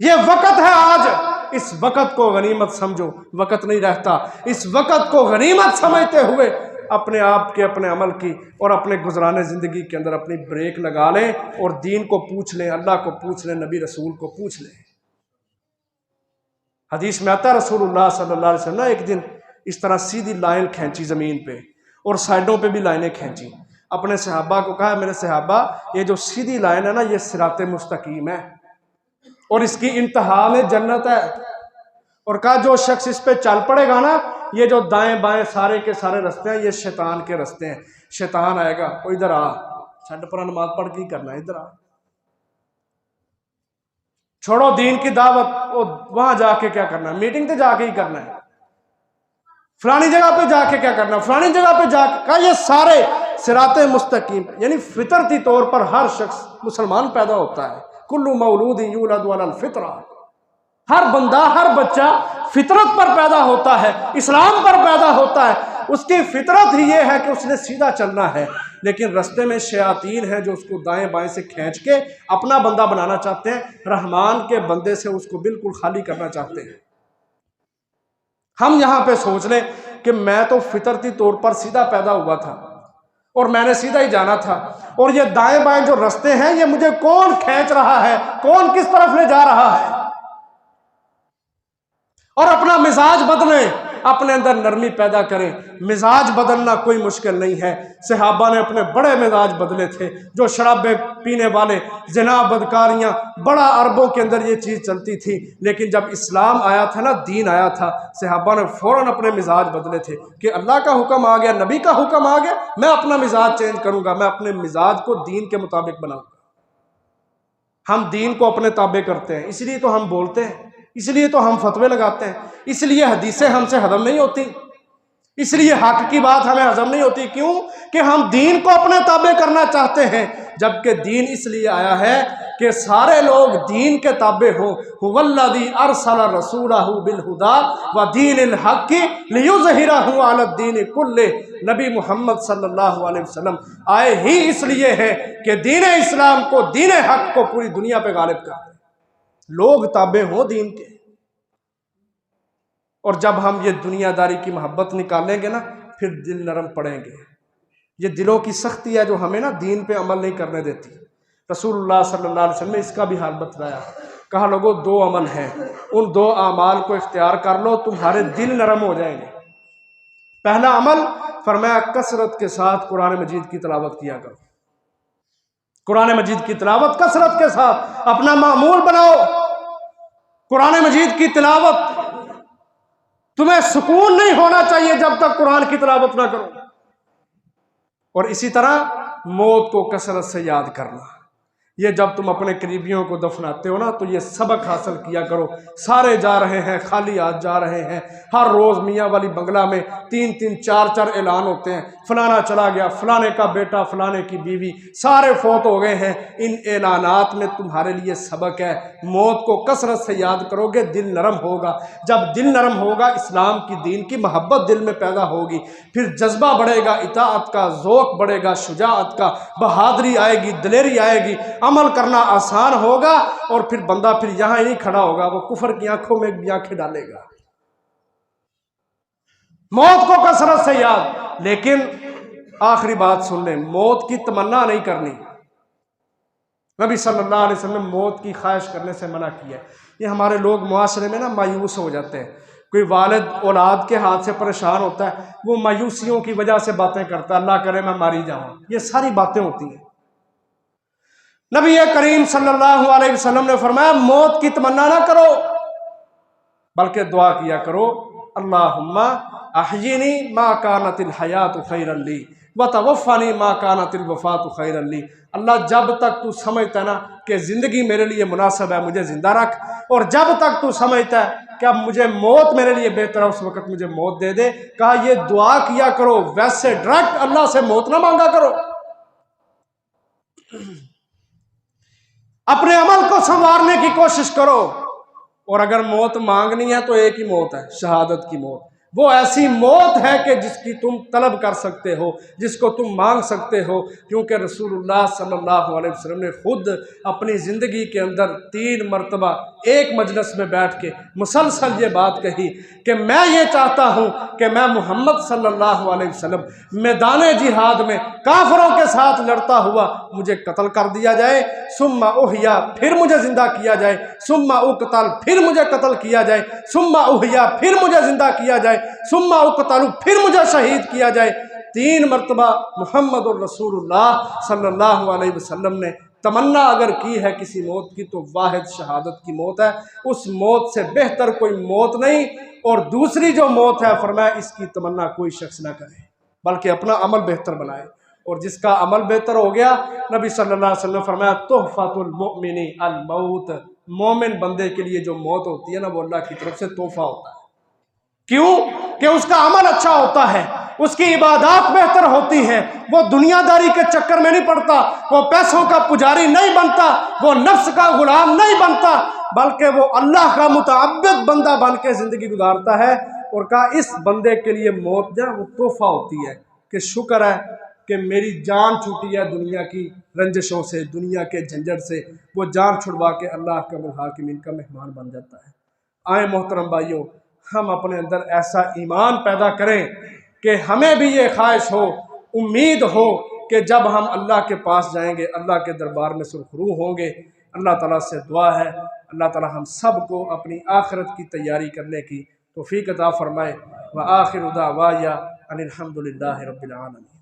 Speaker 1: ये वक़्त है आज, इस वक़्त को गनीमत समझो। वक़्त नहीं रहता, इस वक़्त को गनीमत समझते हुए अपने आप के, अपने अमल की और अपने गुजराने ज़िंदगी के अंदर अपनी ब्रेक लगा लें और दीन को पूछ लें, अल्लाह को पूछ लें, नबी रसूल को पूछ लें। हदीस में आता है रसूलुल्लाह सल्लल्लाहु अलैहि वसल्लम ने एक दिन इस तरह सीधी लाइन खींची ज़मीन पे और साइडों पे भी लाइनें खींची। अपने सहाबा को कहा, मेरे सहाबा, ये जो सीधी लाइन है ना, ये सिराते मुस्तकीम है और इसकी इंतहा में जन्नत है। और कहा जो शख्स इस पे चल पड़ेगा ना, ये जो दाएं बाएं सारे के सारे रास्ते हैं, ये शैतान के रास्ते हैं। शैतान आएगा, वो इधर आ, छठ पर नमाज पढ़ के करना है, इधर आ, छोड़ो दीन की दावत, वो वहां जाके क्या करना है, मीटिंग पे जाके ही करना है, फलानी जगह पे जाके क्या करना, फलानी जगह पे जाके। कहा ये सारे सिराते मुस्तकीम, यानी फितरती तौर पर हर शख्स मुसलमान पैदा होता है। कुल्लु मौलूदिन यूलदु अलल फितरा, हर बंदा, हर बच्चा फितरत पर पैदा होता है, इस्लाम पर पैदा होता है। उसकी फितरत ही ये है कि उसने सीधा चलना है, लेकिन रास्ते में शयातीन है जो उसको दाएं बाएं से खींच के अपना बंदा बनाना चाहते हैं, रहमान के बंदे से उसको बिल्कुल खाली करना चाहते हैं। हम यहाँ पे सोच लें कि मैं तो फितरती तौर पर सीधा पैदा हुआ था और मैंने सीधा ही जाना था, और ये दाएं बाएं जो रास्ते हैं, ये मुझे कौन खींच रहा है, कौन किस तरफ ले जा रहा है। और अपना मिजाज बदलें, अपने अंदर नरमी पैदा करें। मिजाज बदलना कोई मुश्किल नहीं है। सहाबा ने अपने बड़े मिजाज बदले थे, जो शराबें पीने वाले, जना, बदकारियां, बड़ा अरबों के अंदर ये चीज़ चलती थी। लेकिन जब इस्लाम आया था ना, दीन आया था, सहाबा ने फ़ौरन अपने मिजाज बदले थे कि अल्लाह का हुक्म आ गया, नबी का हुक्म आ गया, मैं अपना मिजाज चेंज करूँगा, मैं अपने मिजाज को दीन के मुताबिक बनाऊँगा। हम दीन को अपने ताबे करते हैं, इसलिए तो हम बोलते हैं, इसलिए तो हम फतवे लगाते हैं, इसलिए हदीसें हमसे हजम नहीं होती, इसलिए हक की बात हमें हजम नहीं होती। क्यों? कि हम दीन को अपने ताबे करना चाहते हैं, जबकि दीन इसलिए आया है कि सारे लोग दीन के ताबे हों। हुवल्लज़ी अरसला रसूलहु बिल हुदा व दीनिल हक़्क़ि लियुज़हिरहु अलद्दीनि कुल्लि। नबी मोहम्मद सल्लल्लाहु अलैहि वसल्लम आए ही इसलिए हैं कि दीन इस्लाम को, दीन हक को पूरी दुनिया पे गालिब कर, लोग ताबे हों दीन के। और जब हम ये दुनियादारी की मोहब्बत निकालेंगे ना, फिर दिल नरम पड़ेंगे। ये दिलों की सख्ती है जो हमें ना दीन पे अमल नहीं करने देती। रसूलुल्लाह सल्लल्लाहु अलैहि वसल्लम ने इसका भी हाल बतलाया। कहा लोगों, दो अमल हैं, उन दो अमाल को इख्तियार कर लो, तुम्हारे दिल नरम हो जाएंगे। पहला अमल फरमाया, कसरत के साथ कुरान मजीद की तिलावत किया करो। कुरान मजीद की तिलावत कसरत के साथ अपना मामूल बनाओ। कुरान मजीद की तिलावत, तुम्हें सुकून नहीं होना चाहिए जब तक कुरान की तिलावत ना करो। और इसी तरह मौत को कसरत से याद करना। ये जब तुम अपने करीबियों को दफनाते हो ना, तो ये सबक हासिल किया करो। सारे जा रहे हैं, खाली हाथ जा रहे हैं। हर रोज़ मियाँ वाली बंगला में 3-3, 4-4 ऐलान होते हैं, फलाना चला गया, फलाने का बेटा, फलाने की बीवी, सारे फौत हो गए हैं। इन ऐलानात में तुम्हारे लिए सबक है। मौत को कसरत से याद करोगे, दिल नरम होगा। जब दिल नरम होगा, इस्लाम की, दीन की मोहब्बत दिल में पैदा होगी, फिर जज्बा बढ़ेगा, इताअत का ज़ौक़ बढ़ेगा, शुजाअत का, बहादुरी आएगी, दिलेरी आएगी, अमल करना आसान होगा। और फिर बंदा फिर यहाँ ही नहीं खड़ा होगा, वो कुफर की आंखों में भी आंखें डालेगा। मौत को कसरत से याद। लेकिन आखिरी बात सुन लें, मौत की तमन्ना नहीं करनी। नबी सल्लल्लाहु अलैहि वसल्लम ने मौत की ख्वाहिश करने से मना किया है। ये हमारे लोग मुआशरे में ना मायूस हो जाते हैं। कोई वालिद औलाद के हाथ से परेशान होता है, वो मायूसियों की वजह से बातें करता है, अल्लाह करे मैं मारी जाऊं। ये सारी बातें होती हैं। नबी करीम सल्लल्लाहु अलैहि वसल्लम ने फरमाया मौत की तमन्ना ना करो, बल्कि दुआ किया करो, अल्लाहुम्मा अहयिनी मा कानतिल हयातु खैरन ली व तवफ़्फ़नी मा कानतिल वफ़ातु खैरन ली। अल्लाह जब तक तू समझता है ना कि ज़िंदगी मेरे लिए मुनासिब है, मुझे ज़िंदा रख, और जब तक तू समझता है कि अब मुझे मौत मेरे लिए बेहतर है, उस वक़्त मुझे मौत दे दे। कहा ये दुआ किया करो, वैसे डायरेक्ट अल्लाह से मौत ना मांगा करो। अपने अमल को संवारने की कोशिश करो, और अगर मौत मांगनी है तो एक ही मौत है, शहादत की मौत। वो ऐसी मौत है कि जिसकी तुम तलब कर सकते हो, जिसको तुम मांग सकते हो, क्योंकि रसूलुल्लाह सल्लल्लाहु अलैहि वसल्लम ने खुद अपनी ज़िंदगी के अंदर 3 मरतबा एक मजलिस में बैठ के मुसलसल ये बात कही कि मैं ये चाहता हूँ कि मैं मोहम्मद सल्लल्लाहु अलैहि वसल्लम मैदान जिहाद में काफिरों के साथ लड़ता हुआ मुझे कत्ल कर दिया जाए, सुम्मा उहिया फिर मुझे जिंदा किया जाए, सुम्मा उक़तल फिर मुझे कत्ल किया जाए, सुम्मा उहिया फिर मुझे जिंदा किया जाए, सुम्मा उक़तल फिर मुझे शहीद किया जाए। 3 मरतबा मोहम्मद रसूलुल्लाह सल्लल्लाहु अलैहि वसल्लम ने तमन्ना अगर की है किसी मौत की तो वाहिद शहादत की मौत है। उस मौत से बेहतर कोई मौत नहीं। और दूसरी जो मौत है, फरमाया इसकी तमन्ना कोई शख्स ना करे, बल्कि अपना अमल बेहतर बनाए। और जिसका अमल बेहतर हो गया, नबी सल्लल्लाहु अलैहि वसल्लम फरमाया तोहफातुल मुमिनी अल मौत, मोमिन बंदे के लिए जो मौत होती है ना, वो अल्लाह की तरफ से तोहफा होता है। क्यों? कि उसका अमल अच्छा होता है, उसकी इबादत बेहतर होती है, वो दुनियादारी के चक्कर में नहीं पड़ता, वो पैसों का पुजारी नहीं बनता, वो नफ्स का गुलाम नहीं बनता, बल्कि वो अल्लाह का मुतअब्बिद बंदा बन के जिंदगी गुजारता है। और कहा इस बंदे के लिए मौत जो वो तोहफा होती है कि शुक्र है कि मेरी जान छूटी है दुनिया की रंजिशों से, दुनिया के झंझट से, वो जान छुड़वा के अल्लाह का हाकिमीन का मेहमान बन जाता है। आए मोहतरम भाइयों, हम अपने अंदर ऐसा ईमान पैदा करें कि हमें भी ये ख्वाहिश हो, उम्मीद हो कि जब हम अल्लाह के पास जाएंगे, अल्लाह के दरबार में सुरखरू होंगे। अल्लाह ताला से दुआ है, अल्लाह ताला हम सब को अपनी आखिरत की तैयारी करने की तौफीक अता फरमाए। व आखिर दावाया अनिल हम्दुलिल्लाहि रब्बिल आलमीन।